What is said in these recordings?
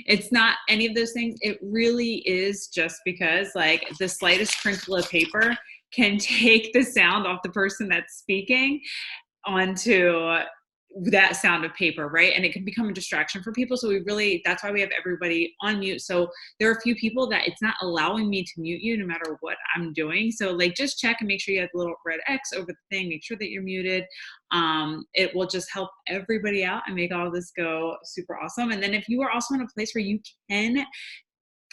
It's not any of those things. It really is just because like the slightest crinkle of paper can take the sound off the person that's speaking onto that sound of paper, right? And it can become a distraction for people. So that's why we have everybody on mute. So there are a few people that it's not allowing me to mute you no matter what I'm doing. So like just check and make sure you have the little red X over the thing, make sure that you're muted. It will just help everybody out and make all this go super awesome. And then if you are also in a place where you can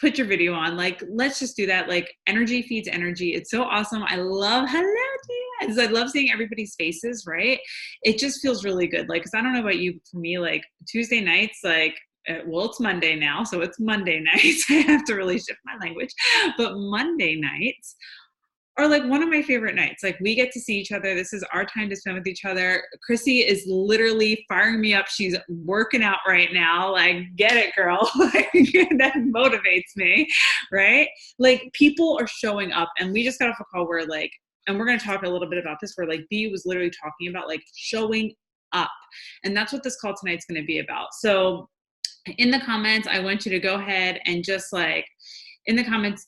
put your video on, like, let's just do that. Like energy feeds energy. It's so awesome. I love, hello, Diaz. I love seeing everybody's faces, right? It just feels really good. Like, cause I don't know about you, but for me, like Tuesday nights, like, well, it's Monday now. So it's Monday nights. I have to really shift my language, but Monday nights are like one of my favorite nights. Like we get to see each other. This is our time to spend with each other. Chrissy is literally firing me up. She's working out right now. Like, get it, girl. Like, that motivates me, right? Like people are showing up, and we just got off a call where like, and we're going to talk a little bit about this, where like B was literally talking about like showing up. And that's what this call tonight's going to be about. So in the comments, I want you to go ahead and just like in the comments,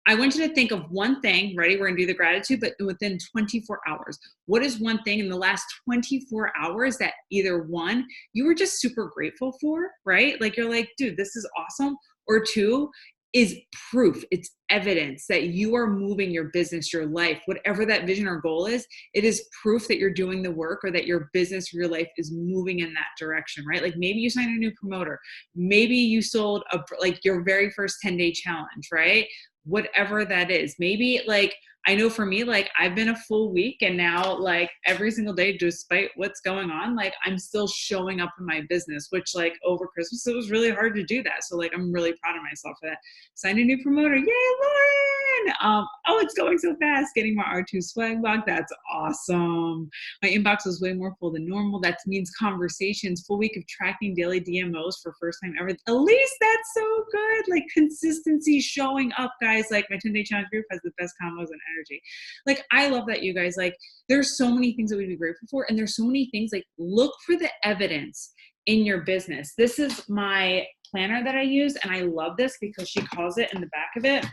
I want you to think of one thing, ready? We're gonna do the gratitude, but within 24 hours. What is one thing in the last 24 hours that either one, you were just super grateful for, right? Like you're like, dude, this is awesome. Or two, is proof, it's evidence that you are moving your business, your life, whatever that vision or goal is, it is proof that you're doing the work or that your business, your life is moving in that direction, right? Like maybe you signed a new promoter, maybe you sold like your very first 10-day challenge, right? Whatever that is. Maybe like, I know for me, like I've been a full week and now like every single day, despite what's going on, like I'm still showing up in my business, which like over Christmas, it was really hard to do that. So like, I'm really proud of myself for that. Signed a new promoter. Yay, Lauren. Oh, it's going so fast. Getting my R2 swag box. That's awesome. My inbox was way more full than normal. That means conversations, full week of tracking daily DMOs for first time ever. At least that's so good. Like consistency showing up, guys. Like my 10-day challenge group has the best combos and energy. Like I love that, you guys. Like there's so many things that we'd be grateful for, and there's so many things. Like look for the evidence in your business. This is my planner that I use, and I love this because she calls it in the back of it.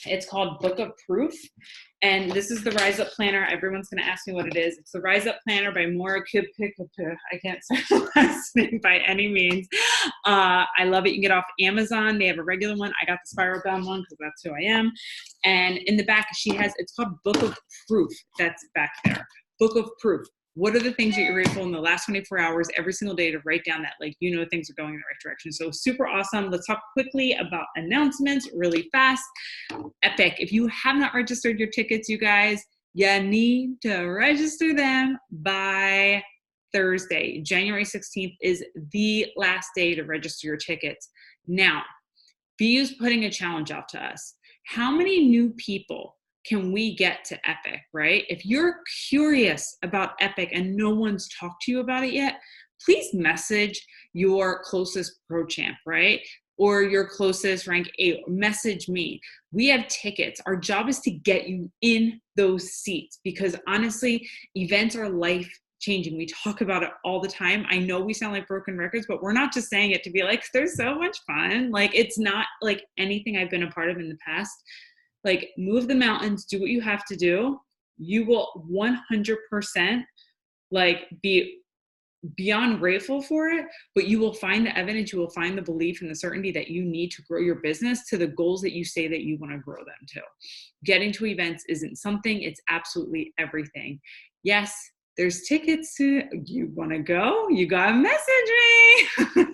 It's called Book of Proof. And this is the Rise Up Planner. Everyone's going to ask me what it is. It's the Rise Up Planner by Maura Kipikapa. I can't say the last name by any means. I love it. You can get it off Amazon. They have a regular one. I got the spiral bound one because that's who I am. And in the back, it's called Book of Proof. That's back there. Book of Proof. What are the things that you're grateful in the last 24 hours every single day to write down that, like, you know, things are going in the right direction. So super awesome. Let's talk quickly about announcements really fast. Epic. If you have not registered your tickets, you guys, you need to register them by Thursday. January 16th is the last day to register your tickets. Now, BU's putting a challenge out to us. How many new people can we get to Epic, right? If you're curious about Epic and no one's talked to you about it yet, please message your closest pro champ, right? Or your closest rank 8, message me. We have tickets. Our job is to get you in those seats because honestly, events are life changing. We talk about it all the time. I know we sound like broken records, but we're not just saying it to be like, there's so much fun. Like it's not like anything I've been a part of in the past. Like move the mountains, do what you have to do. You will 100% like be beyond grateful for it, but you will find the evidence, you will find the belief and the certainty that you need to grow your business to the goals that you say that you want to grow them to. Getting to events isn't something, it's absolutely everything. Yes, there's tickets to, you want to go? You got to message me.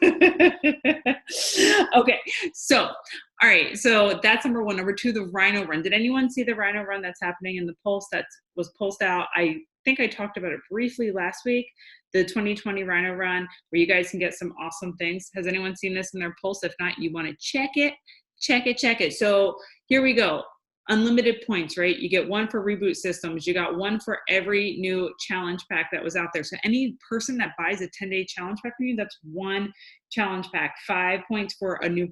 Okay, so, all right, so that's number one. Number two, the Rhino Run. Did anyone see the Rhino Run that's happening in the Pulse that was pulsed out? I think I talked about it briefly last week, the 2020 Rhino Run, where you guys can get some awesome things. Has anyone seen this in their Pulse? If not, you want to check it. So here we go. Unlimited points, right? You get one for Reboot Systems. You got one for every new challenge pack that was out there. So any person that buys a 10-day challenge pack from you, that's one challenge pack. 5 points for a new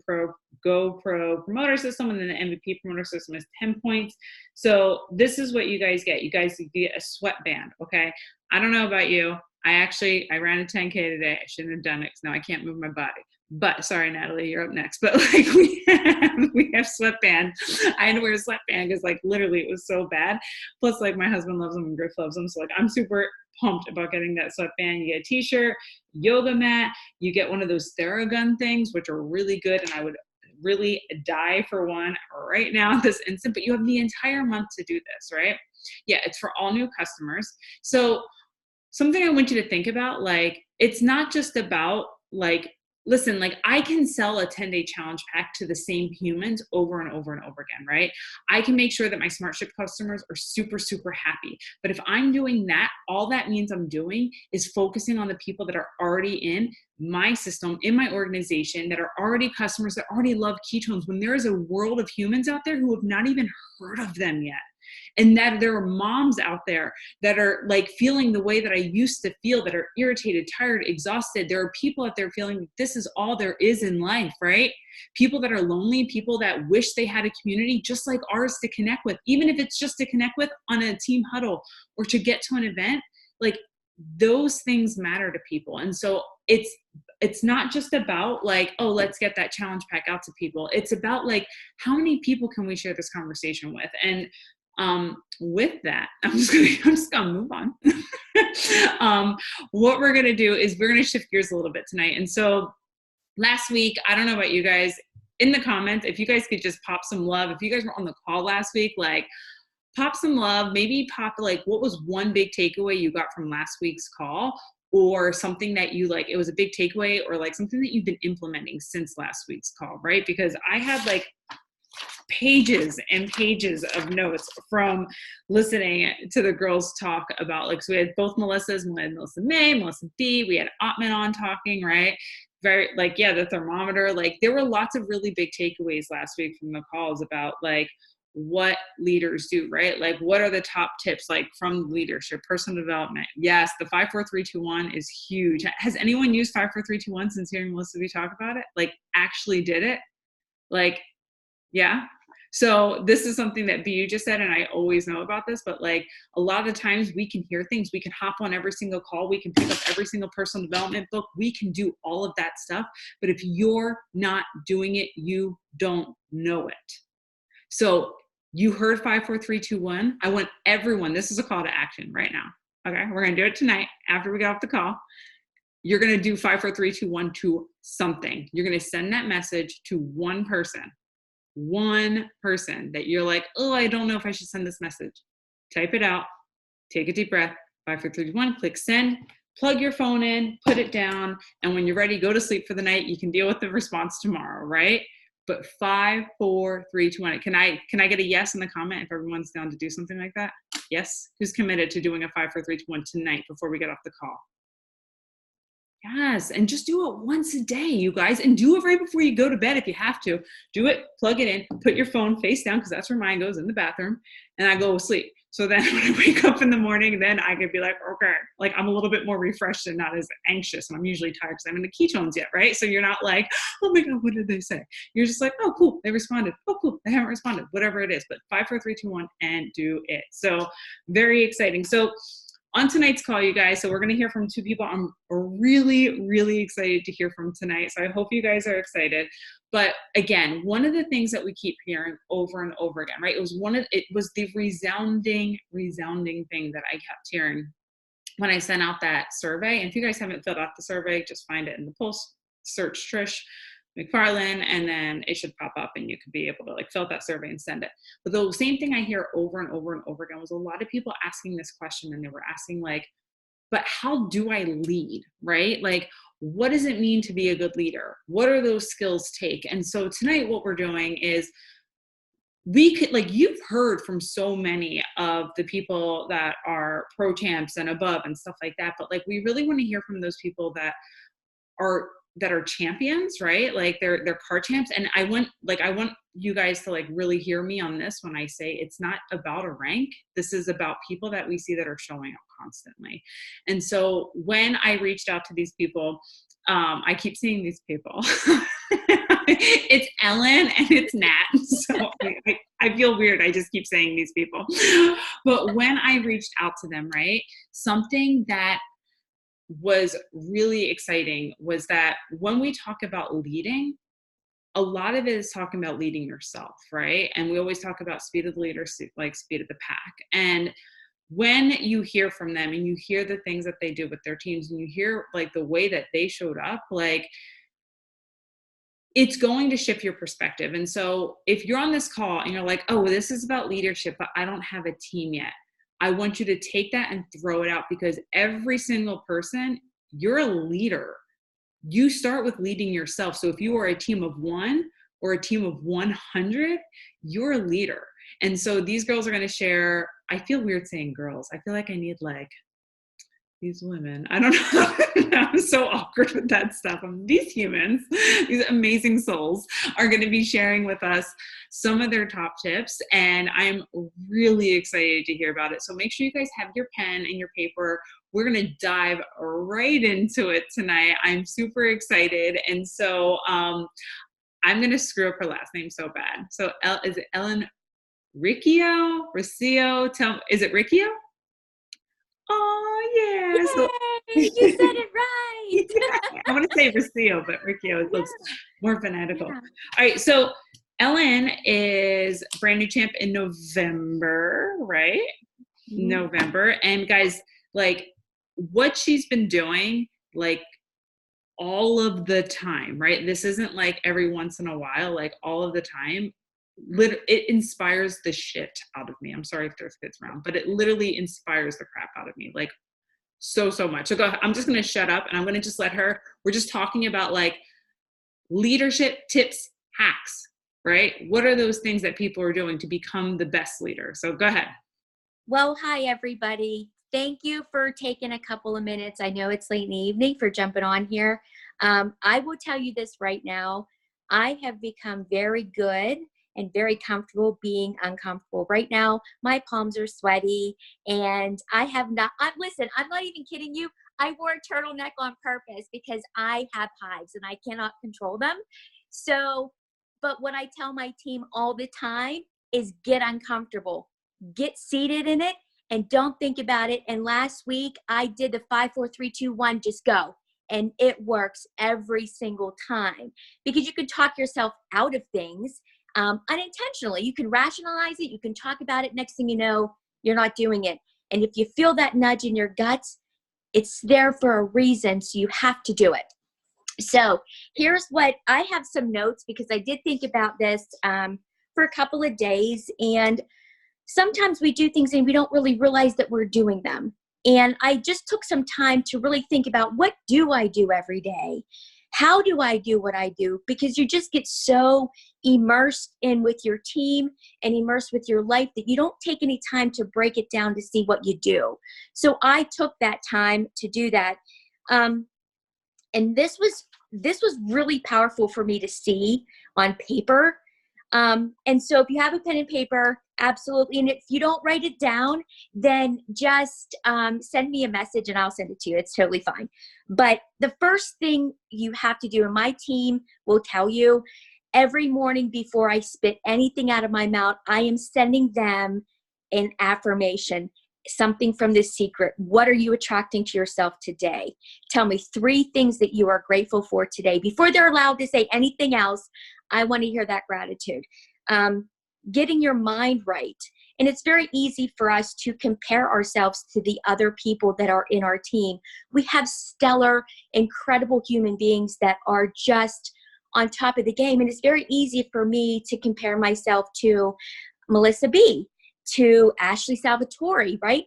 Go Pro promoter system, and then the MVP promoter system is 10 points. So this is what you guys get. You guys get a sweatband, okay? I don't know about you. I ran a 10K today. I shouldn't have done it because now I can't move my body. But sorry, Natalie, you're up next. But like we have sweatband. I had to wear a sweatband because like literally it was so bad. Plus like my husband loves them and Griff loves them. So like I'm super pumped about getting that sweatband. You get a t-shirt, yoga mat, you get one of those Theragun things, which are really good. And I would really die for one right now this instant, but you have the entire month to do this, right? Yeah, it's for all new customers. So something I want you to think about, like, it's not just about like, listen, like I can sell a 10-day challenge pack to the same humans over and over and over again, right? I can make sure that my SmartShip customers are super, super happy. But if I'm doing that, all that means I'm doing is focusing on the people that are already in my system, in my organization, that are already customers, that already love ketones, when there is a world of humans out there who have not even heard of them yet. And that there are moms out there that are like feeling the way that I used to feel, that are irritated, tired, exhausted. There are people out there feeling this is all there is in life, right? People that are lonely, people that wish they had a community just like ours to connect with, even if it's just to connect with on a team huddle or to get to an event. Like those things matter to people. And so it's not just about like, oh, let's get that challenge pack out to people. It's about like, how many people can we share this conversation with? And with that, I'm just gonna move on. What we're gonna do is we're gonna shift gears a little bit tonight. And so last week, I don't know about you guys, in the comments, if you guys could just pop some love. If you guys were on the call last week, like pop some love, maybe pop like what was one big takeaway you got from last week's call, or something that you like, it was a big takeaway, or like something that you've been implementing since last week's call, right? Because I had like pages and pages of notes from listening to the girls talk about, like, so we had both Melissas, we had Melissa May, Melissa B, we had Ottman on talking, right? Very like, yeah, the thermometer, like there were lots of really big takeaways last week from the calls about like what leaders do, right? Like what are the top tips like from leadership, personal development? Yes, the 5, 4, 3, 2, 1 is huge. Has anyone used 5, 4, 3, 2, 1 since hearing Melissa B talk about it? Like actually did it? Like, yeah. So this is something that BU just said, and I always know about this, but like a lot of the times we can hear things, we can hop on every single call, we can pick up every single personal development book, we can do all of that stuff. But if you're not doing it, you don't know it. So you heard 5, 4, 3, 2, 1. I want everyone, this is a call to action right now. Okay, we're gonna do it tonight after we get off the call. You're gonna do 5, 4, 3, 2, 1 to something. You're gonna send that message to one person that you're like, oh, I don't know if I should send this message. Type it out, take a deep breath, 5, 4, 3, 2, 1, click send, plug your phone in, put it down, and when you're ready, go to sleep for the night. You can deal with the response tomorrow, right? But 5, 4, 3, 2, 1. Can I get a yes in the comment if everyone's down to do something like that? Yes? Who's committed to doing a 5, 4, 3, 2, 1 tonight before we get off the call? Yes, and just do it once a day, you guys, and do it right before you go to bed if you have to. Do it, plug it in, put your phone face down, because that's where mine goes, in the bathroom, and I go to sleep. So then when I wake up in the morning, then I could be like, okay, like I'm a little bit more refreshed and not as anxious, and I'm usually tired because I'm in the ketones yet, right? So you're not like, oh my God, what did they say? You're just like, oh, cool, they responded. Oh, cool, they haven't responded, whatever it is. But 5, 4, 3, 2, 1, and do it. So very exciting. So on tonight's call, you guys, so we're going to hear from 2 people I'm really, really excited to hear from tonight. So I hope you guys are excited. But again, one of the things that we keep hearing over and over again, right? It was the resounding thing that I kept hearing when I sent out that survey. And if you guys haven't filled out the survey, just find it in the post, search Trish McFarland, and then it should pop up and you could be able to like fill out that survey and send it. But the same thing I hear over and over and over again was a lot of people asking this question, and they were asking like, but how do I lead, right? Like, what does it mean to be a good leader? What are those skills take? And so tonight what we're doing is we could, like, you've heard from so many of the people that are pro champs and above and stuff like that, but like we really want to hear from those people that are champions, right? Like they're car champs. And I want you guys to like really hear me on this when I say it's not about a rank. This is about people that we see that are showing up constantly. And so when I reached out to these people, I keep seeing these people. It's Ellen and it's Nat. So I feel weird. I just keep saying these people. But when I reached out to them, right, something that was really exciting was that when we talk about leading, a lot of it is talking about leading yourself, right? And we always talk about speed of the leader, like speed of the pack. And when you hear from them and you hear the things that they do with their teams and you hear like the way that they showed up, like it's going to shift your perspective. And so if you're on this call and you're like, oh, this is about leadership, but I don't have a team yet, I want you to take that and throw it out, because every single person, you're a leader. You start with leading yourself. So if you are a team of 1 or a team of 100, you're a leader. And so these girls are going to share. I feel weird saying girls. I feel like I need like these women. I don't know. I'm so awkward with that stuff. These humans, these amazing souls, are going to be sharing with us some of their top tips. And I'm really excited to hear about it. So make sure you guys have your pen and your paper. We're going to dive right into it tonight. I'm super excited. And so I'm going to screw up her last name so bad. So is it Ellen Riccio? Is it Riccio? Oh, yeah. So, you said it right. Yeah, I want to say Riccio, but Riccio looks more phonetical. Yeah. All right. So Ellen is brand new champ in November, right? Mm-hmm. November. And guys, like what she's been doing, like all of the time, right? This isn't like every once in a while, like all of the time. It inspires the shit out of me. I'm sorry if there's kids around, but it literally inspires the crap out of me, like so much. So I'm just going to shut up and I'm going to just let her. We're just talking about like leadership tips, hacks, right? What are those things that people are doing to become the best leader? So go ahead. Well, hi everybody. Thank you for taking a couple of minutes. I know it's late in the evening for jumping on here. I will tell you this right now. I have become very good and very comfortable being uncomfortable. Right now, my palms are sweaty and listen, I'm not even kidding you. I wore a turtleneck on purpose because I have hives and I cannot control them. So, but what I tell my team all the time is get uncomfortable, get seated in it, and don't think about it. And last week I did the 5, 4, 3, 2, 1, just go. And it works every single time because you can talk yourself out of things unintentionally. You can rationalize it. You can talk about it. Next thing you know, you're not doing it. And if you feel that nudge in your guts, it's there for a reason. So you have to do it. So here's what I have some notes because I did think about this for a couple of days. And sometimes we do things and we don't really realize that we're doing them. And I just took some time to really think about what do I do every day? How do I do what I do? Because you just get so immersed in with your team and immersed with your life that you don't take any time to break it down to see what you do. So I took that time to do that. And this was really powerful for me to see on paper. And so if you have a pen and paper, absolutely. And if you don't write it down, then just send me a message and I'll send it to you. It's totally fine. But the first thing you have to do, and my team will tell you, every morning before I spit anything out of my mouth, I am sending them an affirmation, something from The Secret. What are you attracting to yourself today? Tell me 3 things that you are grateful for today. Before they're allowed to say anything else, I want to hear that gratitude. Getting your mind right. And it's very easy for us to compare ourselves to the other people that are in our team. We have stellar, incredible human beings that are just on top of the game. And it's very easy for me to compare myself to Melissa B, to Ashley Salvatore, right?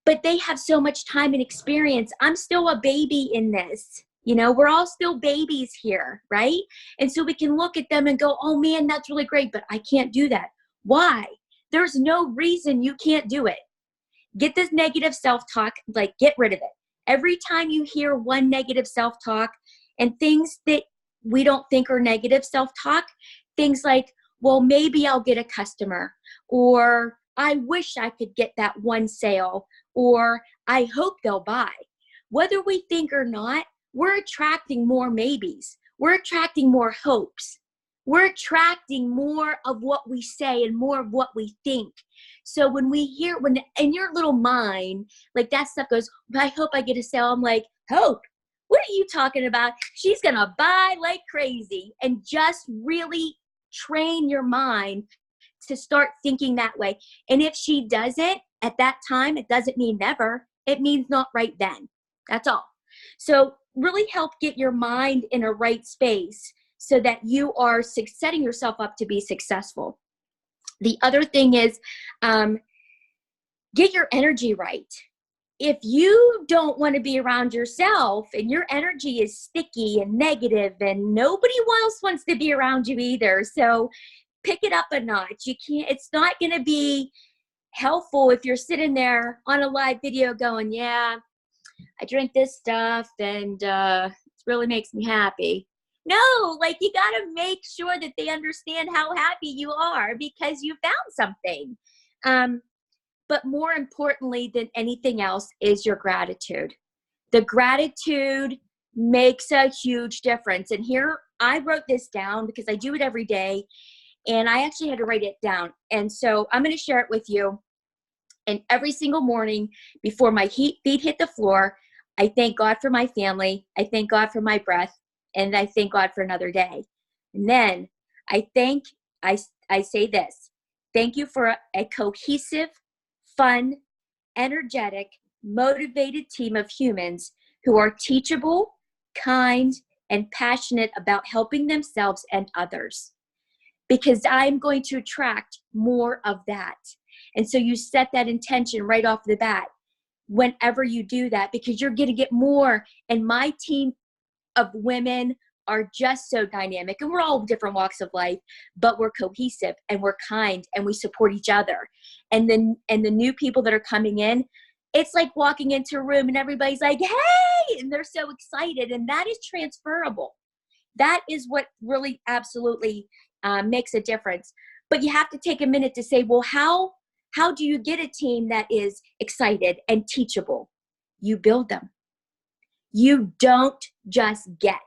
But they have so much time and experience. I'm still a baby in this. You know, we're all still babies here, right? And so we can look at them and go, oh man, that's really great, but I can't do that. Why? There's no reason you can't do it. Get this negative self-talk, like get rid of it. Every time you hear one negative self-talk and things that we don't think are negative self-talk, things like, well, maybe I'll get a customer, or I wish I could get that one sale, or I hope they'll buy. Whether we think or not, we're attracting more maybes. We're attracting more hopes. we're attracting more of what we say and more of what we think. So when we hear, when in your little mind, like that stuff goes, I hope I get a sale. I'm like, hope? What are you talking about? She's going to buy like crazy. And just really train your mind to start thinking that way. And if she doesn't at that time, it doesn't mean never. It means not right then. That's all. So really help get your mind in a right space so that you are setting yourself up to be successful. The other thing is get your energy right. If you don't want to be around yourself and your energy is sticky and negative and nobody else wants to be around you either, so pick it up a notch. You can't, it's not going to be helpful if you're sitting there on a live video going, yeah, I drink this stuff and it really makes me happy. No, like you got to make sure that they understand how happy you are because you found something. But more importantly than anything else is your gratitude. The gratitude makes a huge difference. And here I wrote this down because I do it every day and I actually had to write it down. And so I'm going to share it with you. And every single morning before my feet hit the floor, I thank God for my family. I thank God for my breath. And I thank God for another day. And then I say this, thank you for a cohesive, fun, energetic, motivated team of humans who are teachable, kind, and passionate about helping themselves and others. Because I'm going to attract more of that. And so you set that intention right off the bat whenever you do that, because you're going to get more. And my team of women are just so dynamic, and we're all different walks of life, but we're cohesive and we're kind and we support each other. And then, and the new people that are coming in, it's like walking into a room and everybody's like, hey, and they're so excited. And that is transferable. That is what really absolutely makes a difference. But you have to take a minute to say, well, how do you get a team that is excited and teachable? You build them. You don't just get.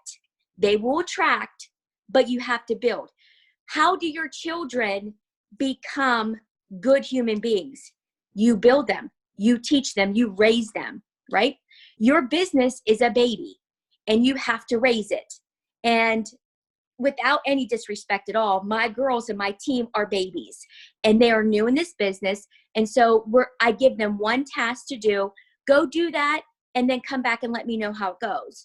They will attract, but you have to build. How do your children become good human beings? You build them. You teach them. You raise them, right? Your business is a baby, and you have to raise it. And without any disrespect at all, my girls and my team are babies, and they are new in this business. And so I give them one task to do. Go do that, and then come back and let me know how it goes.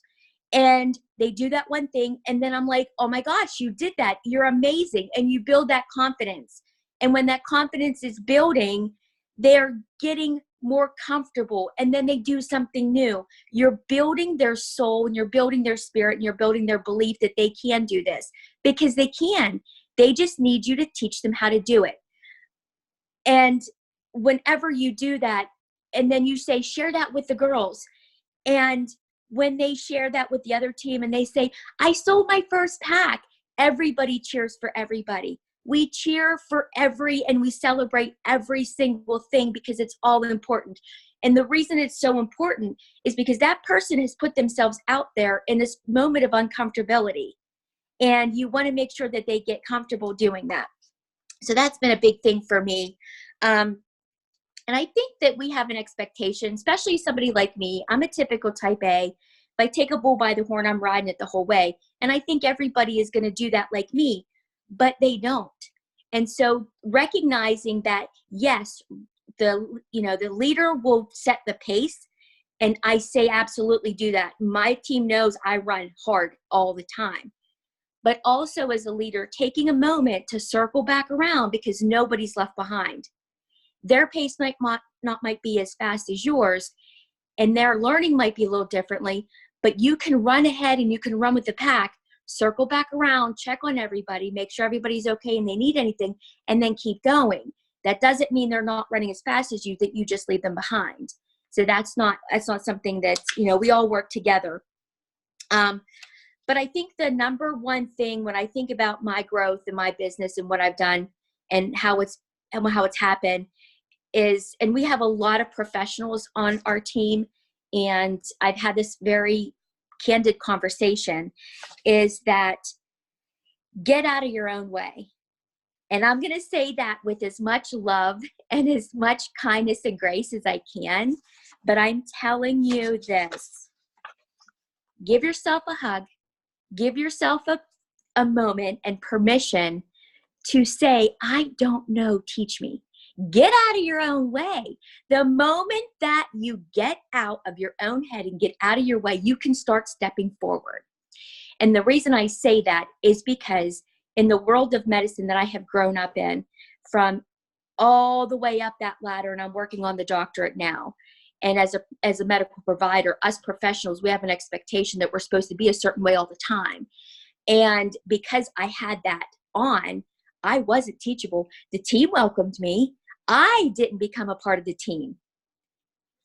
And they do that one thing, and then I'm like, oh my gosh, you did that. You're amazing. And you build that confidence. And when that confidence is building, they're getting more comfortable, and then they do something new. You're building their soul, and you're building their spirit, and you're building their belief that they can do this, because they can. They just need you to teach them how to do it. And whenever you do that, and then you say, share that with the girls. And when they share that with the other team and they say, I sold my first pack, everybody cheers for everybody. We cheer for and we celebrate every single thing because it's all important. And the reason it's so important is because that person has put themselves out there in this moment of uncomfortability. And you want to make sure that they get comfortable doing that. So that's been a big thing for me. And I think that we have an expectation, especially somebody like me. I'm a typical type A. If I take a bull by the horn, I'm riding it the whole way. And I think everybody is going to do that like me, but they don't. And so recognizing that, yes, the leader will set the pace. And I say absolutely do that. My team knows I run hard all the time. But also as a leader, taking a moment to circle back around because nobody's left behind. Their pace might be as fast as yours, and their learning might be a little differently, but you can run ahead and you can run with the pack, circle back around, check on everybody, make sure everybody's okay and they need anything, and then keep going. That doesn't mean they're not running as fast as you, that you just leave them behind. So that's not something that, we all work together. But I think the number one thing when I think about my growth in my business and what I've done and how it's happened is, and we have a lot of professionals on our team, and I've had this very candid conversation, is that Get out of your own way. And I'm going to say that with as much love and as much kindness and grace as I can. But I'm telling you this, give yourself a hug, give yourself a moment and permission to say, I don't know, teach me. Get out of your own way. The moment that you get out of your own head and get out of your way, you can start stepping forward. And the reason I say that is because in the world of medicine that I have grown up in, from all the way up that ladder, and I'm working on the doctorate now. And as a medical provider, us professionals, we have an expectation that we're supposed to be a certain way all the time. And because I had that on, I wasn't teachable. The team welcomed me. I didn't become a part of the team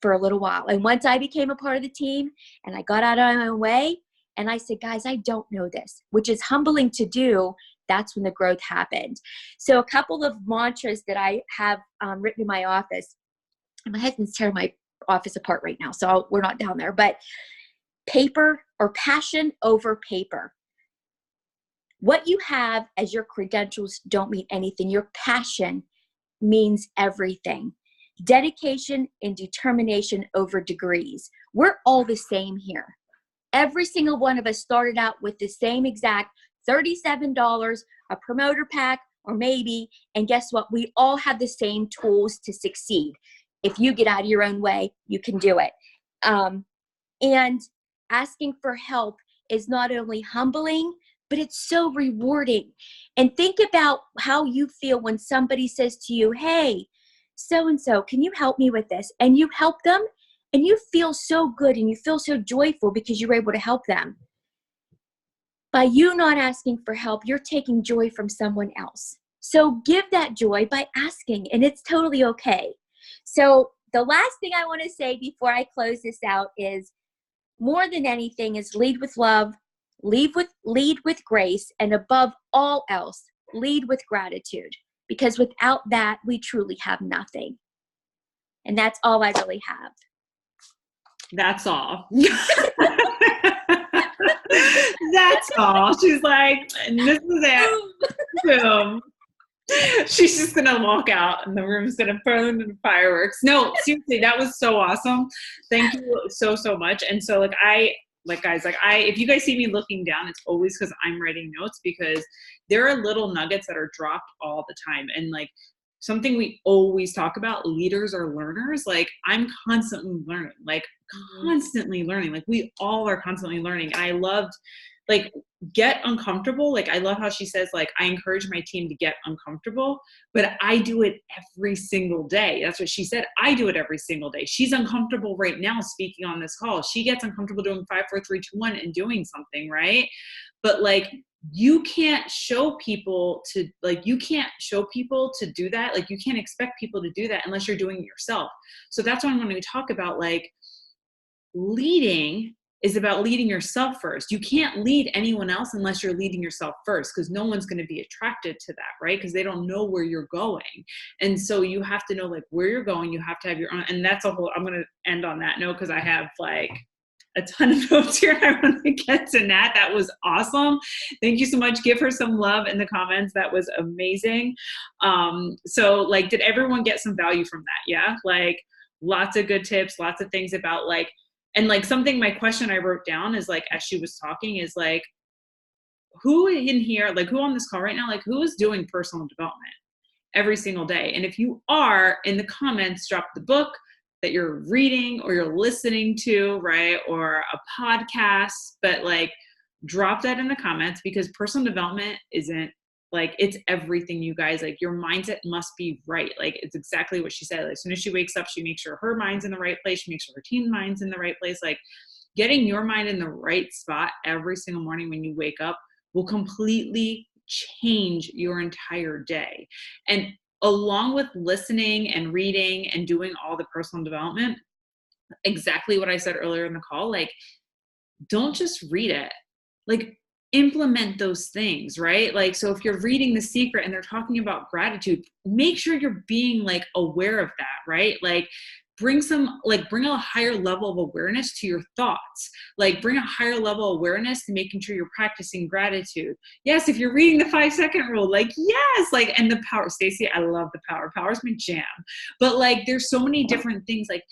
for a little while. And once I became a part of the team and I got out of my own way and I said, guys, I don't know this, which is humbling to do. That's when the growth happened. So a couple of mantras that I have written in my office, and my husband's tearing my office apart right now, so we're not down there, but paper or passion over paper. What you have as your credentials don't mean anything. Your passion means everything. Dedication and determination over degrees. We're all the same here. Every single one of us started out with the same exact $37, a promoter pack, or maybe, and guess what? We all have the same tools to succeed. If you get out of your own way, you can do it. And asking for help is not only humbling, but it's so rewarding. And think about how you feel when somebody says to you, hey, so-and-so, can you help me with this? And you help them and you feel so good and you feel so joyful because you were able to help them. By you not asking for help, you're taking joy from someone else. So give that joy by asking, and it's totally okay. So the last thing I want to say before I close this out is, more than anything, is lead with love, lead with grace, and above all else, lead with gratitude. Because without that, we truly have nothing. And that's all I really have. That's all. That's all. She's like, and this is it. Boom. She's just gonna walk out and the room's gonna burn into fireworks. No, seriously, that was so awesome. Thank you so much. And so guys, if you guys see me looking down, it's always because I'm writing notes, because there are little nuggets that are dropped all the time. And like something we always talk about, leaders are learners. Like I'm constantly learning, like we all are constantly learning. And I loved, like, get uncomfortable. Like I love how she says, like, I encourage my team to get uncomfortable, but I do it every single day. That's what she said. I do it every single day. She's uncomfortable right now speaking on this call. She gets uncomfortable doing 5, 4, 3, 2, 1 and doing something, right? But like, you can't show people to do that. Like you can't expect people to do that unless you're doing it yourself. So that's what I'm going to talk about. Like, leading is about leading yourself first. You can't lead anyone else unless you're leading yourself first, because no one's going to be attracted to that, right? Because they don't know where you're going. And so you have to know like where you're going. You have to have your own, and that's a whole, I'm going to end on that note because I have like a ton of notes here. I want to get to Nat. That was awesome. Thank you so much. Give her some love in the comments. That was amazing. So like, did everyone get some value from that? Yeah. Like lots of good tips, lots of things about like, and like something, my question I wrote down is like, as she was talking, is like, who in here, like who on this call right now, like who is doing personal development every single day? And if you are, in the comments, drop the book that you're reading or you're listening to, right? Or a podcast, but like drop that in the comments, because personal development isn't like, it's everything, you guys. Like your mindset must be right. Like it's exactly what she said. Like, as soon as she wakes up, she makes sure her mind's in the right place. She makes sure her team mind's in the right place. Like getting your mind in the right spot every single morning when you wake up will completely change your entire day. And along with listening and reading and doing all the personal development, exactly what I said earlier in the call, like don't just read it, like implement those things, right? Like, so if you're reading The Secret and they're talking about gratitude, make sure you're being like aware of that, right? Like bring a higher level of awareness to your thoughts, like bring a higher level of awareness to making sure you're practicing gratitude. Yes, if you're reading the 5-second rule, like, yes, like, and the power, Stacey, I love the power's my jam. But like, there's so many different things, like,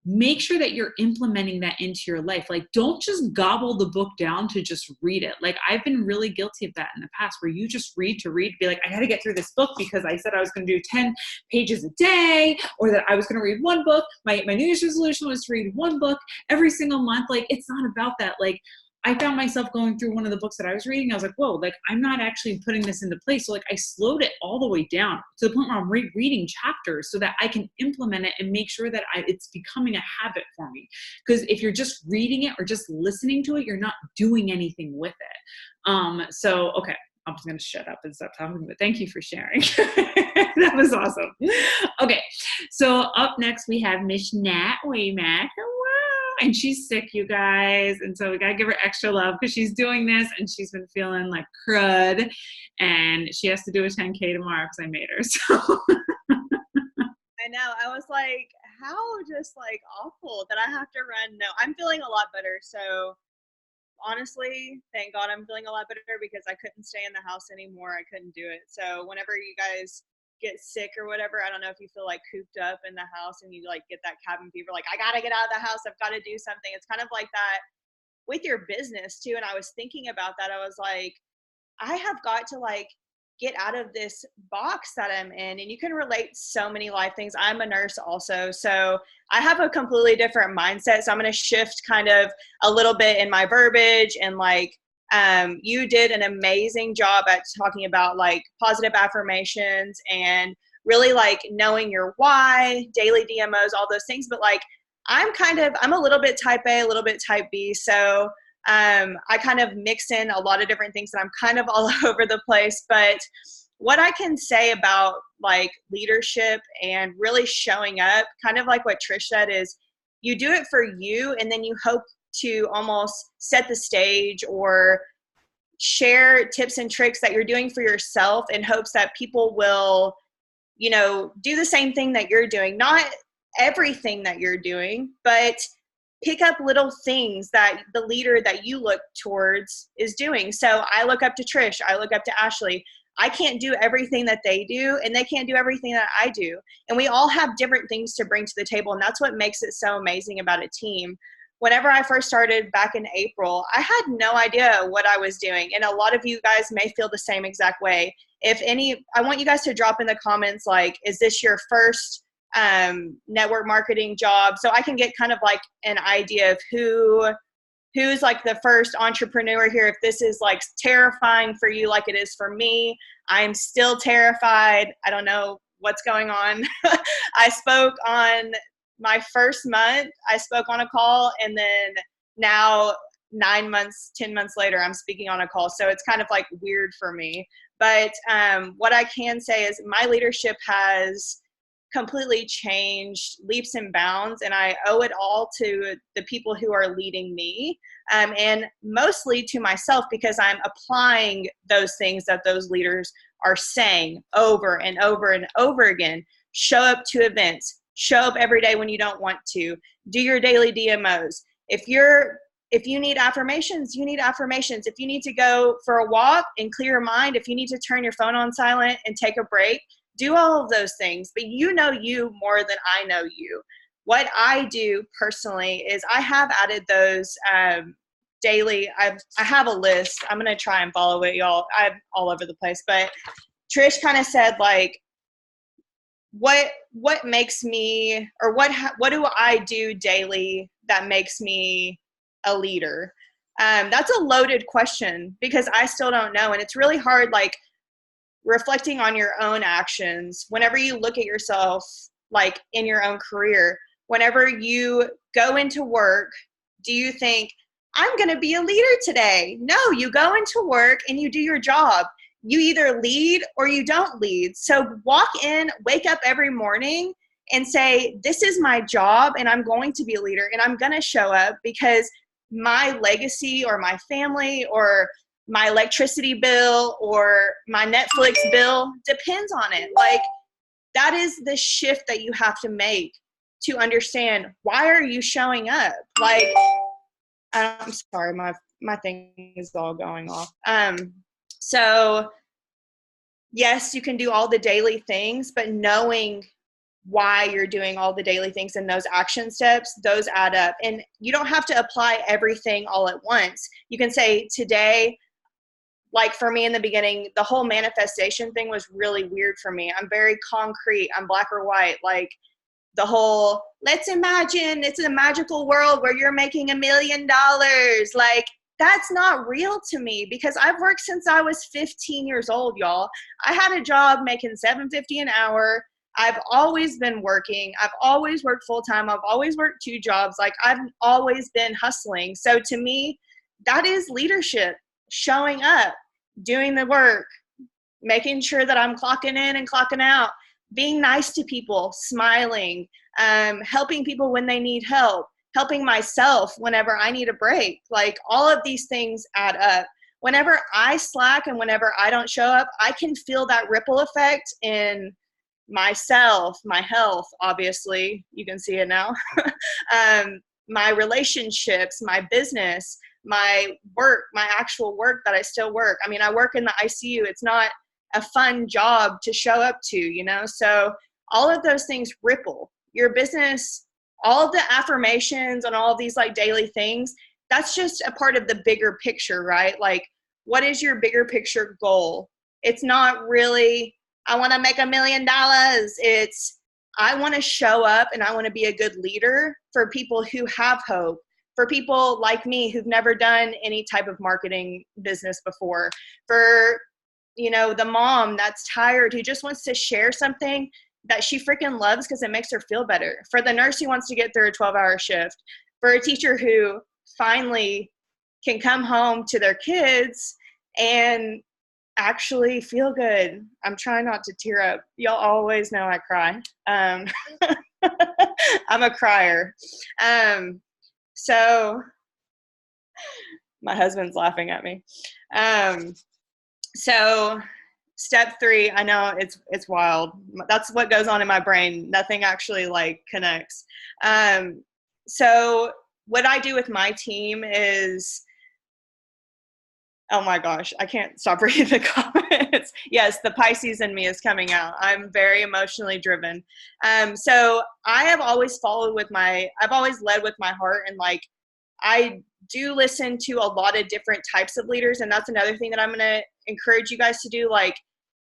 make sure that you're implementing that into your life. Like, don't just gobble the book down to just read it. Like, I've been really guilty of that in the past, where you just read to read, be like, I got to get through this book because I said I was going to do 10 pages a day, or that I was going to read one book. My New Year's resolution was to read one book every single month. Like, it's not about that. Like, I found myself going through one of the books that I was reading. I was like, whoa, like, I'm not actually putting this into place. So like, I slowed it all the way down to the point where I'm rereading chapters so that I can implement it and make sure that it's becoming a habit for me. Because if you're just reading it or just listening to it, you're not doing anything with it. So, okay, I'm just going to shut up and stop talking, but thank you for sharing. That was awesome. Okay, so up next we have Miss Nat Waymack. And she's sick, you guys, and so we gotta give her extra love because she's doing this and she's been feeling like crud, and she has to do a 10K tomorrow because I made her. So I know. I was like, how just like awful that I have to run. No, I'm feeling a lot better. So honestly, thank God I'm feeling a lot better, because I couldn't stay in the house anymore. I couldn't do it. So whenever you guys get sick or whatever, I don't know if you feel like cooped up in the house and you like get that cabin fever, like, I gotta get out of the house, I've got to do something. It's kind of like that with your business too. And I was thinking about that. I was like, I have got to like get out of this box that I'm in. And you can relate so many life things. I'm a nurse also, so I have a completely different mindset. So I'm going to shift kind of a little bit in my verbiage, and like, you did an amazing job at talking about like positive affirmations and really like knowing your why, daily DMOs, all those things. But like, I'm a little bit type A, a little bit type B. So I kind of mix in a lot of different things, and I'm kind of all over the place. But what I can say about like leadership and really showing up, kind of like what Trish said, is you do it for you, and then you hope to almost set the stage or share tips and tricks that you're doing for yourself in hopes that people will, you know, do the same thing that you're doing. Not everything that you're doing, but pick up little things that the leader that you look towards is doing. So I look up to Trish. I look up to Ashley. I can't do everything that they do, and they can't do everything that I do. And we all have different things to bring to the table. And that's what makes it so amazing about a team. Whenever I first started back in April, I had no idea what I was doing. And a lot of you guys may feel the same exact way. If any, I want you guys to drop in the comments, like, is this your first network marketing job? So I can get kind of like an idea of who's like the first entrepreneur here. If this is like terrifying for you like it is for me, I'm still terrified. I don't know what's going on. I spoke on my first month, I spoke on a call, and then now 9 months, 10 months later, I'm speaking on a call. So it's kind of like weird for me. But what I can say is my leadership has completely changed leaps and bounds, and I owe it all to the people who are leading me, and mostly to myself, because I'm applying those things that those leaders are saying over and over and over again. Show up to events, show up every day when you don't want to, do your daily DMOs. If you need affirmations, you need affirmations. If you need to go for a walk and clear your mind, if you need to turn your phone on silent and take a break, do all of those things. But you know you more than I know you. What I do personally is I have added those daily. I have a list. I'm going to try and follow it, y'all. I'm all over the place. But Trish kind of said, like, what makes me, or what do I do daily that makes me a leader? That's a loaded question, because I still don't know. And it's really hard, like, reflecting on your own actions. Whenever you look at yourself, like in your own career, whenever you go into work, do you think, I'm going to be a leader today? No, you go into work and you do your job. You either lead or you don't lead. So walk in, wake up every morning and say, this is my job and I'm going to be a leader, and I'm going to show up, because my legacy or my family or my electricity bill or my Netflix bill depends on it. Like, that is the shift that you have to make to understand, why are you showing up? Like, I'm sorry, my thing is all going off. So yes, you can do all the daily things, but knowing why you're doing all the daily things and those action steps, those add up. And you don't have to apply everything all at once. You can say, today, like for me in the beginning, the whole manifestation thing was really weird for me. I'm very concrete. I'm black or white. Like the whole, let's imagine it's a magical world where you're making $1 million. Like, that's not real to me, because I've worked since I was 15 years old, y'all. I had a job making $7.50 an hour. I've always been working. I've always worked full time. I've always worked 2 jobs. Like, I've always been hustling. So to me, that is leadership, showing up, doing the work, making sure that I'm clocking in and clocking out, being nice to people, smiling, helping people when they need help, helping myself whenever I need a break. Like, all of these things add up. Whenever I slack and whenever I don't show up, I can feel that ripple effect in myself, my health, obviously, you can see it now, my relationships, my business, my work, my actual work that I still work. I mean, I work in the ICU. It's not a fun job to show up to, you know? So all of those things ripple. Your business, all of the affirmations and all of these like daily things, that's just a part of the bigger picture, right? Like, what is your bigger picture goal? It's not really, I want to make $1 million. It's, I want to show up and I want to be a good leader for people who have hope, for people like me who've never done any type of marketing business before, for, you know, the mom that's tired, who just wants to share something that she freaking loves because it makes her feel better, for the nurse who wants to get through a 12-hour shift, for a teacher who finally can come home to their kids and actually feel good. I'm trying not to tear up. Y'all always know I cry. I'm a crier. So my husband's laughing at me. So step 3, I know it's wild. That's what goes on in my brain. Nothing actually like connects. So what I do with my team is, oh my gosh, I can't stop reading the comments. Yes, the Pisces in me is coming out. I'm very emotionally driven. So I have always I've always led with my heart, and like, I do listen to a lot of different types of leaders. And that's another thing that I'm going to encourage you guys to do. Like,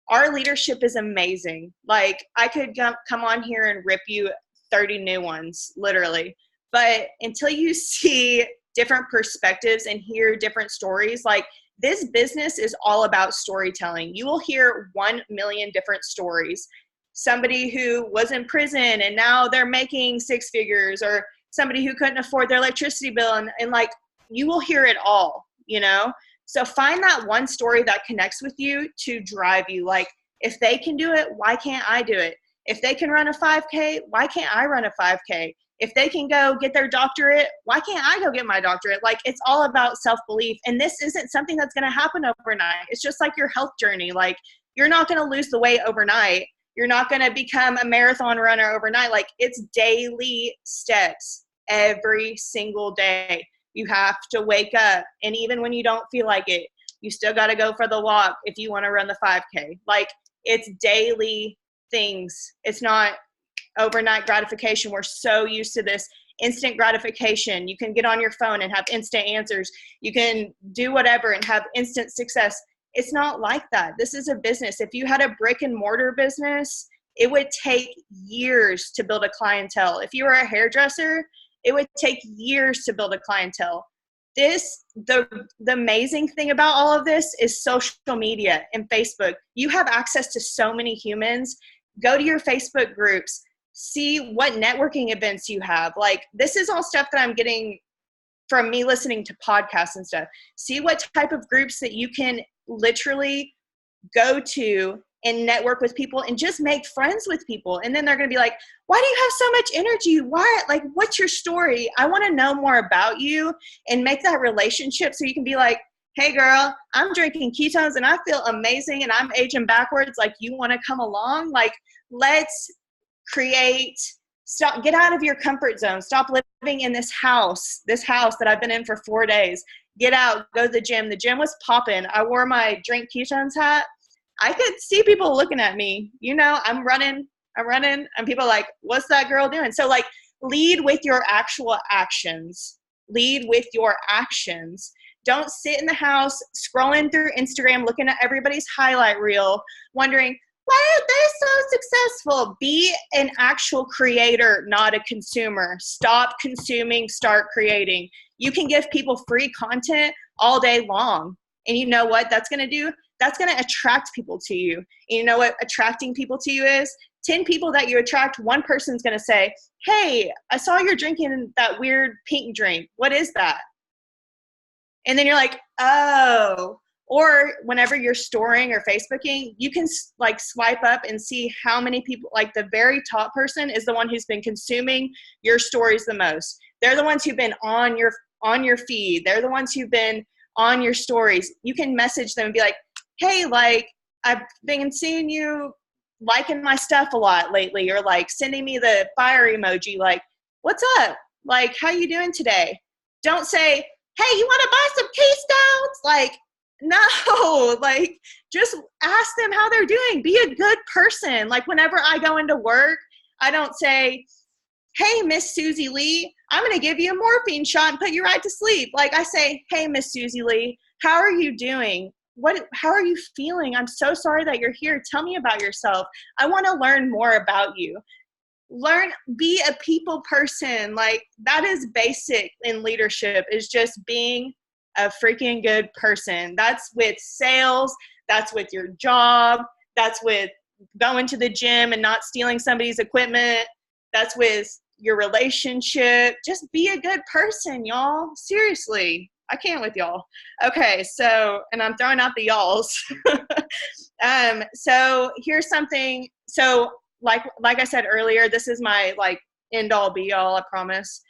our leadership is amazing. Like, I could come on here and rip you 30 new ones, literally. But until you see different perspectives and hear different stories, like, this business is all about storytelling. You will hear 1 million different stories. Somebody who was in prison and now they're making 6 figures, or somebody who couldn't afford their electricity bill, and like, you will hear it all, you know? So find that one story that connects with you to drive you. Like, if they can do it, why can't I do it? If they can run a 5K, why can't I run a 5K? If they can go get their doctorate, why can't I go get my doctorate? Like, it's all about self-belief. And this isn't something that's going to happen overnight. It's just like your health journey. Like, you're not going to lose the weight overnight. You're not going to become a marathon runner overnight. Like, it's daily steps every single day. You have to wake up. And even when you don't feel like it, you still got to go for the walk if you want to run the 5K. Like, it's daily things. It's not overnight gratification. We're so used to this instant gratification. You can get on your phone and have instant answers. You can do whatever and have instant success. It's not like that. This is a business. If you had a brick and mortar business, it would take years to build a clientele. If you were a hairdresser, it would take years to build a clientele. The amazing thing about all of this is social media and Facebook. You have access to so many humans. Go to your Facebook groups, see what networking events you have. Like, this is all stuff that I'm getting from me listening to podcasts and stuff. See what type of groups that you can literally go to and network with people and just make friends with people. And then they're going to be like, why do you have so much energy? Why, like, what's your story? I want to know more about you, and make that relationship so you can be like, hey girl, I'm drinking ketones and I feel amazing and I'm aging backwards. Like, you want to come along? Like, let's create Stop, get out of your comfort zone. Stop living in this house that I've been in for 4 days. Get out, go to the gym. The gym was popping. I wore my Drink Keystones hat. I could see people looking at me. I'm running, and people are like, what's that girl doing? So like, lead with your actual actions. Lead with your actions. Don't sit in the house scrolling through Instagram, looking at everybody's highlight reel, wondering, why are they so successful? Be an actual creator, not a consumer. Stop consuming, start creating. You can give people free content all day long. And you know what that's going to do? That's going to attract people to you. And you know what attracting people to you is? 10 people that you attract, one person's going to say, hey, I saw you're drinking that weird pink drink. What is that? And then you're like, oh. Or whenever you're storing or Facebooking, you can like swipe up and see how many people, like the very top person is the one who's been consuming your stories the most. They're the ones who've been on your feed. They're the ones who've been on your stories. You can message them and be like, hey, like, I've been seeing you liking my stuff a lot lately, or like sending me the fire emoji, like, what's up? Like, how you doing today? Don't say, hey, you want to buy some Keystones? Like, no, like, just ask them how they're doing. Be a good person. Like, whenever I go into work, I don't say, hey, Miss Susie Lee, I'm going to give you a morphine shot and put you right to sleep. Like, I say, hey, Miss Susie Lee, how are you doing? How are you feeling? I'm so sorry that you're here. Tell me about yourself. I want to learn more about you. Be a people person. Like, that is basic in leadership, is just being a freaking good person. That's with sales. That's with your job. That's with going to the gym and not stealing somebody's equipment. That's with your relationship. Just be a good person, y'all. Seriously. I can't with y'all. Okay, so, and I'm throwing out the y'alls. So here's something. So like I said earlier, this is my like end all be all, I promise.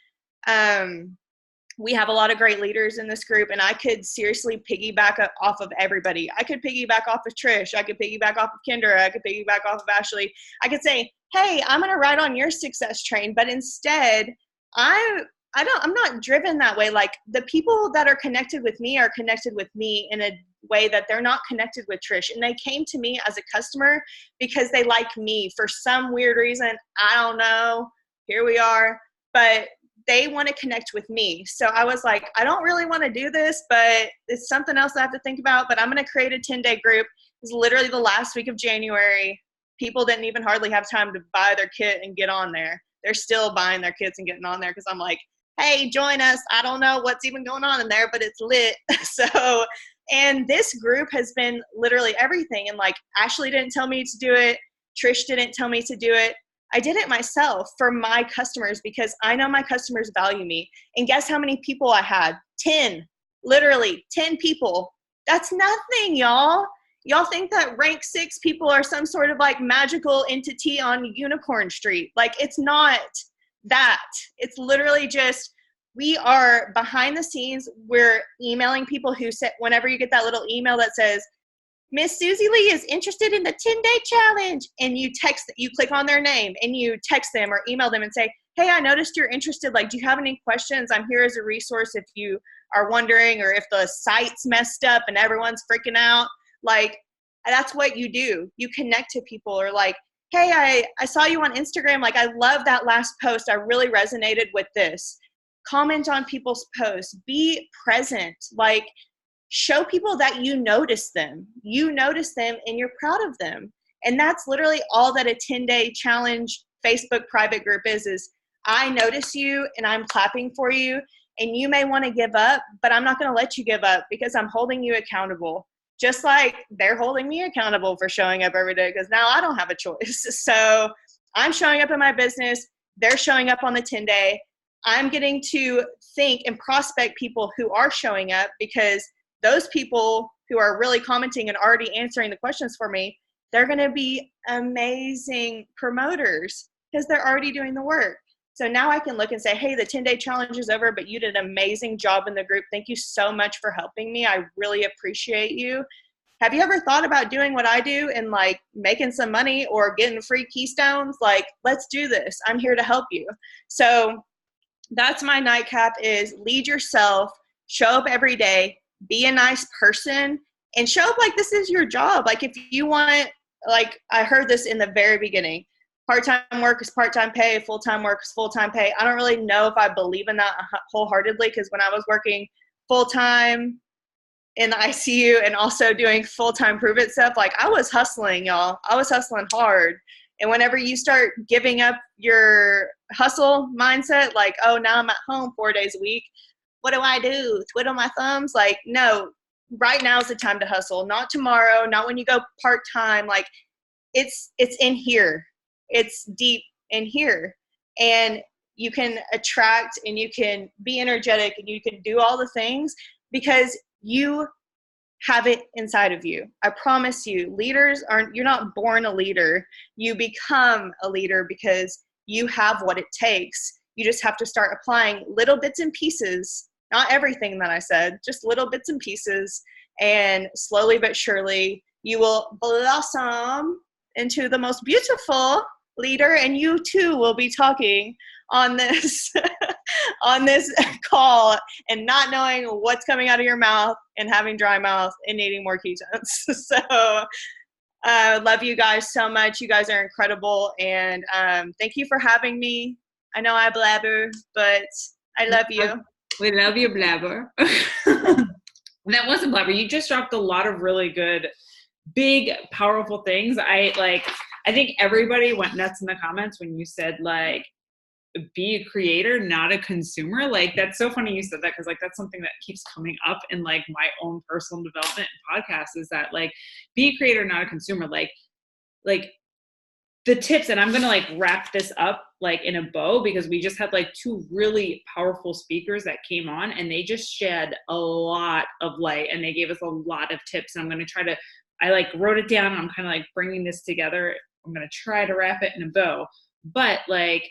We have a lot of great leaders in this group, and I could seriously piggyback off of everybody. I could piggyback off of Trish. I could piggyback off of Kendra. I could piggyback off of Ashley. I could say, hey, I'm going to ride on your success train. But instead, I'm not driven that way. Like, the people that are connected with me are connected with me in a way that they're not connected with Trish. And they came to me as a customer because they like me for some weird reason. I don't know. Here we are. But they want to connect with me. So I was like, I don't really want to do this, but it's something else I have to think about. But I'm going to create a 10-day group. It's literally the last week of January. People didn't even hardly have time to buy their kit and get on there. They're still buying their kits and getting on there because I'm like, hey, join us. I don't know what's even going on in there, but it's lit. So, and this group has been literally everything. And like, Ashley didn't tell me to do it. Trish didn't tell me to do it. I did it myself for my customers because I know my customers value me. And guess how many people I had? 10, literally 10 people. That's nothing, y'all. Y'all think that rank 6 people are some sort of like magical entity on Unicorn Street. Like, it's not that. It's literally just, we are behind the scenes. We're emailing people who said, whenever you get that little email that says, Miss Susie Lee is interested in the 10-day challenge, and you click on their name and you text them or email them and say, hey, I noticed you're interested. Like, do you have any questions? I'm here as a resource if you are wondering, or if the site's messed up and everyone's freaking out. Like, that's what you do. You connect to people, or like, hey, I saw you on Instagram. Like, I love that last post. I really resonated with this. Comment on people's posts. Be present. Like, show people that you notice them. You notice them and you're proud of them. And that's literally all that a 10-day challenge Facebook private group is I notice you and I'm clapping for you. And you may want to give up, but I'm not going to let you give up because I'm holding you accountable. Just like they're holding me accountable for showing up every day, because now I don't have a choice. So I'm showing up in my business. They're showing up on the 10-day. I'm getting to think and prospect people who are showing up, because those people who are really commenting and already answering the questions for me, they're going to be amazing promoters because they're already doing the work. So now I can look and say, hey, the 10-day challenge is over, but you did an amazing job in the group. Thank you so much for helping me. I really appreciate you. have you ever thought about doing what I do and like making some money or getting free keystones? Like, let's do this. I'm here to help you. So that's my nightcap is lead yourself, show up every day, be a nice person, and show up like this is your job. Like if you want, like I heard this in the very beginning, part-time work is part-time pay, full-time work is full-time pay. I don't really know if I believe in that wholeheartedly, because when I was working full-time in the ICU and also doing full-time prove it stuff, like I was hustling, y'all. I was hustling hard. And whenever you start giving up your hustle mindset, like, oh, now I'm at home 4 days a week, what do I do? Twiddle my thumbs? Like, no, right now is the time to hustle, not tomorrow, not when you go part-time. Like it's in here. It's deep in here. And you can attract and you can be energetic and you can do all the things because you have it inside of you. I promise you, leaders aren't, you're not born a leader. You become a leader because you have what it takes. You just have to start applying little bits and pieces, not everything that I said, just little bits and pieces. And slowly but surely, you will blossom into the most beautiful leader. And you too will be talking on this on this call and not knowing what's coming out of your mouth and having dry mouth and needing more ketones. So love you guys so much. You guys are incredible. And thank you for having me. I know I blabber, but I love you. We love you, blabber. That wasn't blabber. You just dropped a lot of really good, big, powerful things. I think everybody went nuts in the comments when you said like, be a creator, not a consumer. Like that's so funny you said that, because like that's something that keeps coming up in like my own personal development and podcasts is that like be a creator, not a consumer. Like the tips, and I'm gonna like wrap this up like in a bow because we just had like two really powerful speakers that came on and they just shed a lot of light and they gave us a lot of tips. And I'm gonna try to, I like wrote it down and I'm kind of like bringing this together. I'm gonna try to wrap it in a bow, but like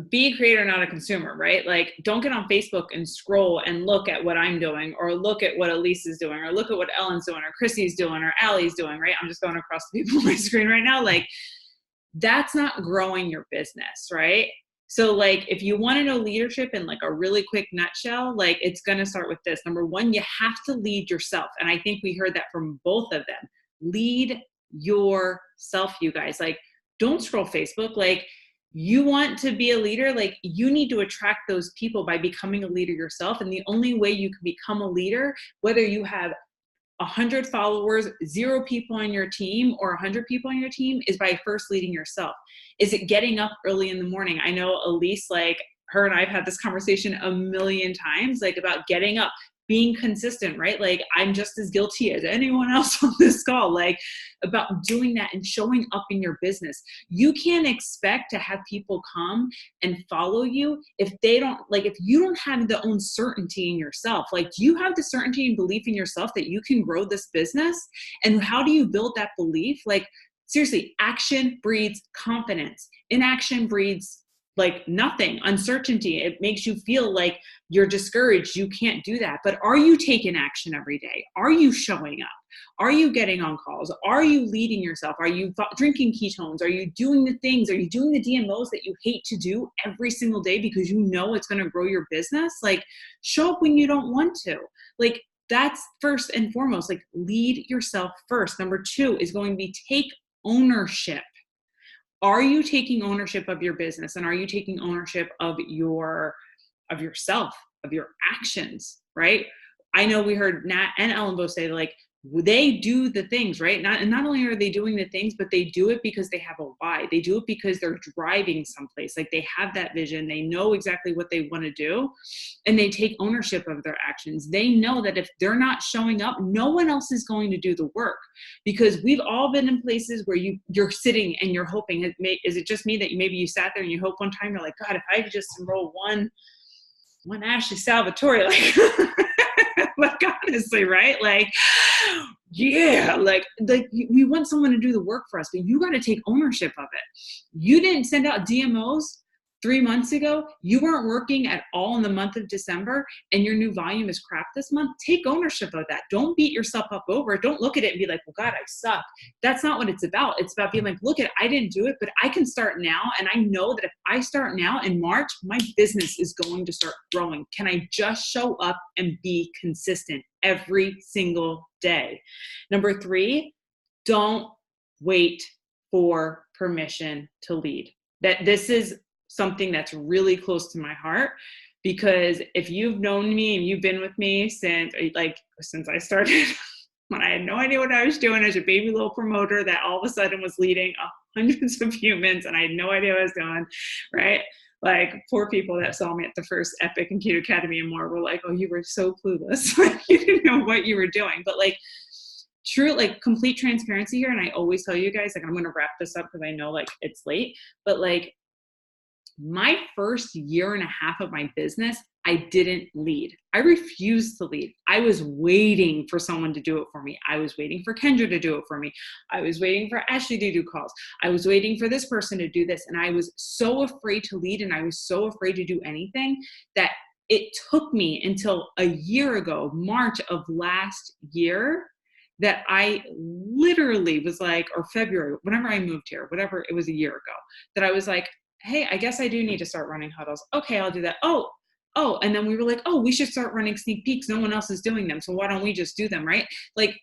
be a creator, not a consumer, right? Like don't get on Facebook and scroll and look at what I'm doing or look at what Elise is doing or look at what Ellen's doing or Chrissy's doing or Allie's doing, right? I'm just going across the people on my screen right now. Like that's not growing your business, right? So like if you want to know leadership in like a really quick nutshell, like it's going to start with this. Number one, you have to lead yourself. And I think we heard that from both of them. Lead yourself, you guys. Like don't scroll Facebook. Like you want to be a leader, like you need to attract those people by becoming a leader yourself. And the only way you can become a leader, whether you have 100 followers, 0 people on your team or 100 people on your team, is by first leading yourself. Is it getting up early in the morning? I know Elise, like her and I've had this conversation a million times, like about getting up, being consistent, right? Like I'm just as guilty as anyone else on this call, like about doing that and showing up in your business. You can't expect to have people come and follow you if they don't, like if you don't have the own certainty in yourself. Like do you have the certainty and belief in yourself that you can grow this business? And how do you build that belief? Like seriously, action breeds confidence. Inaction breeds like nothing, uncertainty. It makes you feel like you're discouraged. You can't do that. But are you taking action every day? Are you showing up? Are you getting on calls? Are you leading yourself? Are you drinking ketones? Are you doing the things? Are you doing the DMOs that you hate to do every single day because you know it's going to grow your business? Like show up when you don't want to. Like that's first and foremost, like lead yourself first. Number 2 is going to be take ownership. Are you taking ownership of your business? And are you taking ownership of yourself, of your actions, right? I know we heard Nat and Ellen both say like, they do the things, right? Not only are they doing the things, but they do it because they have a why. They do it because they're driving someplace. Like they have that vision. They know exactly what they want to do and they take ownership of their actions. They know that if they're not showing up, no one else is going to do the work, because we've all been in places where you're sitting and you're hoping. Is it just me that maybe you sat there and you hope one time you're like, God, if I could just enroll one Ashley Salvatore, like honestly, right? Like, yeah, like we want someone to do the work for us, but you got to take ownership of it. You didn't send out DMOs 3 months ago, you weren't working at all in the month of December and your new volume is crap this month. Take ownership of that. Don't beat yourself up over it. Don't look at it and be like, well, God, I suck. That's not what it's about. It's about being like, look at, I didn't do it, but I can start now. And I know that if I start now in March, my business is going to start growing. Can I just show up and be consistent every single day? Number 3, don't wait for permission to lead. That this is something that's really close to my heart, because if you've known me and you've been with me since I started, when I had no idea what I was doing as a baby little promoter that all of a sudden was leading hundreds of humans and I had no idea what I was doing, right? Like, poor people that saw me at the first Epic and Keto Academy and more were like, oh, you were so clueless. Like, you didn't know what you were doing. But like, true, like, complete transparency here. And I always tell you guys, like, I'm going to wrap this up because I know like it's late, but like, my first year and a half of my business, I didn't lead. I refused to lead. I was waiting for someone to do it for me. I was waiting for Kendra to do it for me. I was waiting for Ashley to do calls. I was waiting for this person to do this. And I was so afraid to lead, and I was so afraid to do anything, that it took me until a year ago, March of last year, that I literally was like, or February, whenever I moved here, whatever, it was a year ago, that I was like, hey, I guess I do need to start running huddles. Okay, I'll do that. Oh, and then we were like, oh, we should start running sneak peeks. No one else is doing them. So why don't we just do them, right? Like,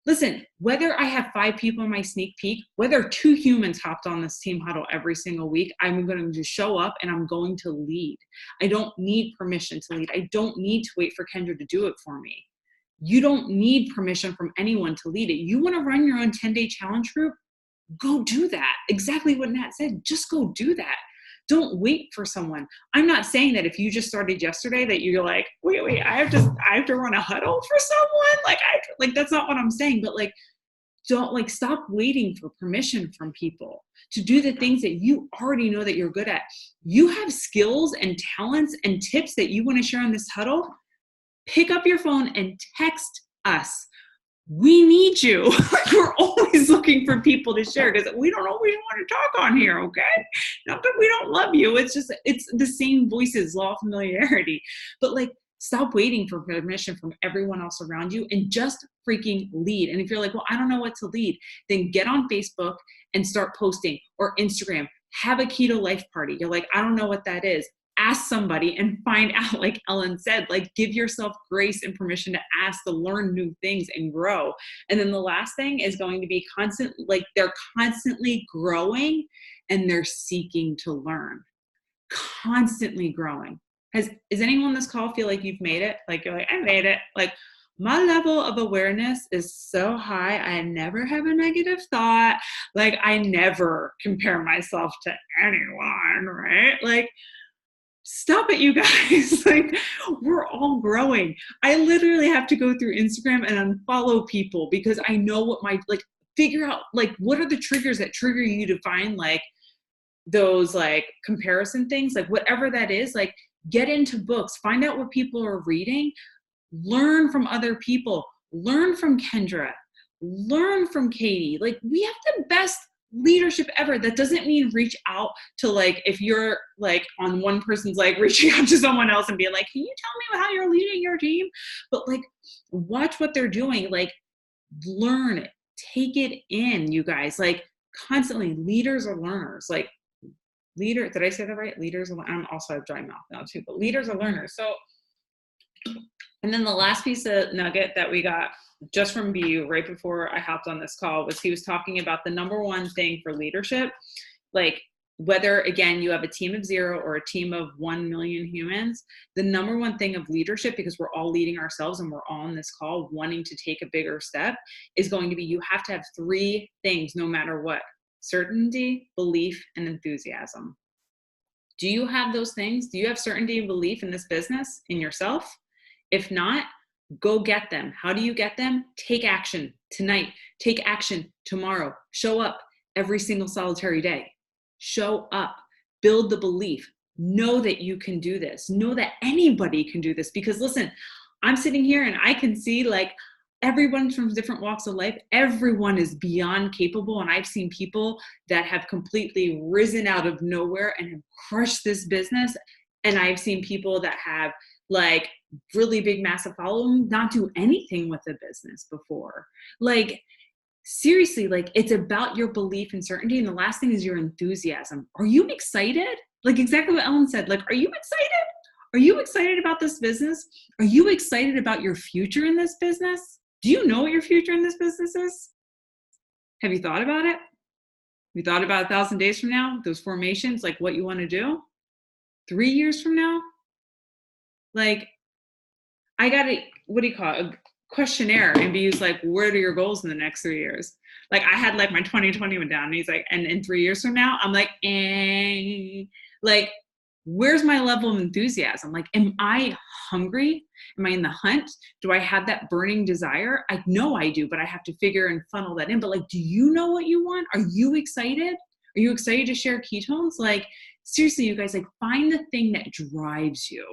listen, whether I have 5 people in my sneak peek, whether 2 humans hopped on this team huddle every single week, I'm going to just show up and I'm going to lead. I don't need permission to lead. I don't need to wait for Kendra to do it for me. You don't need permission from anyone to lead it. You want to run your own 10-day challenge group? Go do that. Exactly what Nat said. Just go do that. Don't wait for someone. I'm not saying that if you just started yesterday that you're like, wait, I have to run a huddle for someone. Like that's not what I'm saying. But like, don't like stop waiting for permission from people to do the things that you already know that you're good at. You have skills and talents and tips that you want to share on this huddle. Pick up your phone and text us. We need you. We're always looking for people to share, because we don't always want to talk on here, okay? Not that we don't love you. It's just, it's the same voices, law of familiarity. But like, stop waiting for permission from everyone else around you and just freaking lead. And if you're like, well, I don't know what to lead, then get on Facebook and start posting, or Instagram. Have a keto life party. You're like, I don't know what that is. Ask somebody and find out, like Ellen said, like give yourself grace and permission to ask, to learn new things and grow. And then the last thing is going to be constant, like they're constantly growing and they're seeking to learn, constantly growing. Is anyone on this call feel like you've made it? Like you're like, I made it. Like my level of awareness is so high. I never have a negative thought. Like I never compare myself to anyone, right? Like, stop it, you guys. Like, we're all growing. I literally have to go through Instagram and unfollow people because I know what figure out, like, what are the triggers that trigger you to find, like, those, like, comparison things, like, whatever that is, like, get into books, find out what people are reading, learn from other people, learn from Kendra, learn from Katie. Like, we have the best leadership ever. That doesn't mean reach out to, like, if you're like on one person's, like, reaching out to someone else and being like, can you tell me how you're leading your team? But like, watch what they're doing, like, learn it, take it in, you guys. Like, constantly, leaders are learners. Like, did I say that right? Leaders are, I'm also have dry mouth now too, but leaders are learners. So, and then the last piece of nugget that we got just from BU right before I hopped on this call was he was talking about the number one thing for leadership, like whether, again, you have a team of 0 or a team of 1 million humans, the number one thing of leadership, because we're all leading ourselves and we're all on this call wanting to take a bigger step, is going to be, you have to have 3 things no matter what: certainty, belief, and enthusiasm. Do you have those things? Do you have certainty and belief in this business, in yourself? If not, go get them. How do you get them? Take action tonight. Take action tomorrow. Show up every single solitary day. Show up. Build the belief. Know that you can do this. Know that anybody can do this. Because listen, I'm sitting here and I can see, like, everyone's from different walks of life. Everyone is beyond capable. And I've seen people that have completely risen out of nowhere and have crushed this business. And I've seen people that have like really big, massive following, not do anything with the business before. Like, seriously, like it's about your belief and certainty. And the last thing is your enthusiasm. Are you excited? Like exactly what Ellen said, like, are you excited? Are you excited about this business? Are you excited about your future in this business? Do you know what your future in this business is? Have you thought about it? Have you thought about 1,000 days from now, those formations, like what you want to do? 3 years from now? Like, I got a, what do you call it? A questionnaire, and be like, what are your goals in the next 3 years? Like I had like my 2020 went down, and he's like, and in 3 years from now, I'm like, like, where's my level of enthusiasm? Like, am I hungry? Am I in the hunt? Do I have that burning desire? I know I do, but I have to figure and funnel that in. But like, do you know what you want? Are you excited? Are you excited to share ketones? Like, seriously, you guys, like find the thing that drives you.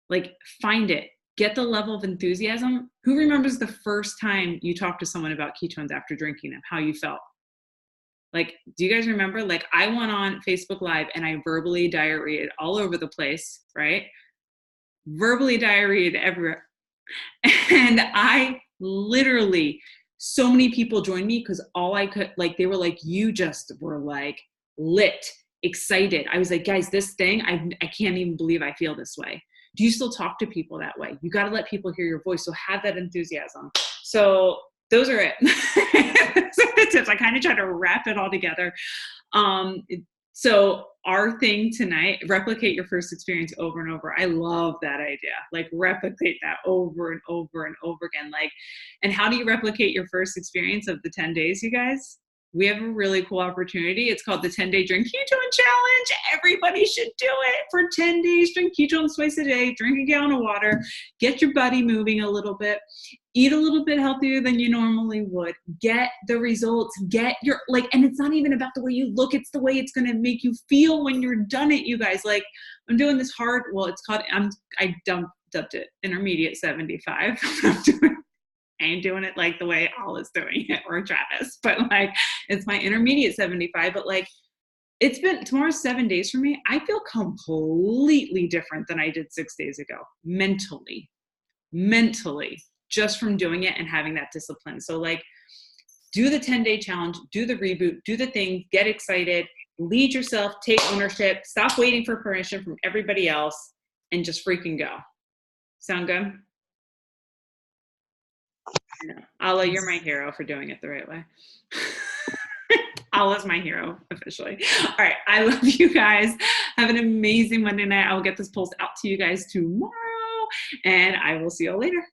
Like find it. Get the level of enthusiasm. Who remembers the first time you talked to someone about ketones after drinking them, how you felt? Like, do you guys remember? Like I went on Facebook Live and I verbally diarrheaed all over the place, right? Verbally diarrheaed everywhere. And I literally, so many people joined me because all I could, like, they were like, you just were like lit, excited. I was like, guys, this thing, I can't even believe I feel this way. Do you still talk to people that way? You got to let people hear your voice. So have that enthusiasm. So those are it. Those are the tips. I kind of try to wrap it all together. So our thing tonight, replicate your first experience over and over. I love that idea. Like replicate that over and over and over again. Like, and how do you replicate your first experience of the 10 days, you guys? We have a really cool opportunity. It's called the 10-day Drink Ketone Challenge. Everybody should do it for 10 days. Drink ketones twice a day. Drink a gallon of water. Get your body moving a little bit. Eat a little bit healthier than you normally would. Get the results. Get your, like, and it's not even about the way you look. It's the way it's going to make you feel when you're done it, you guys. Like, I'm doing this hard. Well, it's called, I dubbed it intermediate 75. I ain't doing it like the way Allah's doing it or Travis, but like it's my intermediate 75. But like tomorrow's 7 days for me. I feel completely different than I did 6 days ago, mentally, just from doing it and having that discipline. So like do the 10-day challenge, do the reboot, do the thing, get excited, lead yourself, take ownership, stop waiting for permission from everybody else, and just freaking go. Sound good? Allah, you're my hero for doing it the right way. Allah's my hero, officially. All right. I love you guys. Have an amazing Monday night. I will get this post out to you guys tomorrow, and I will see you all later.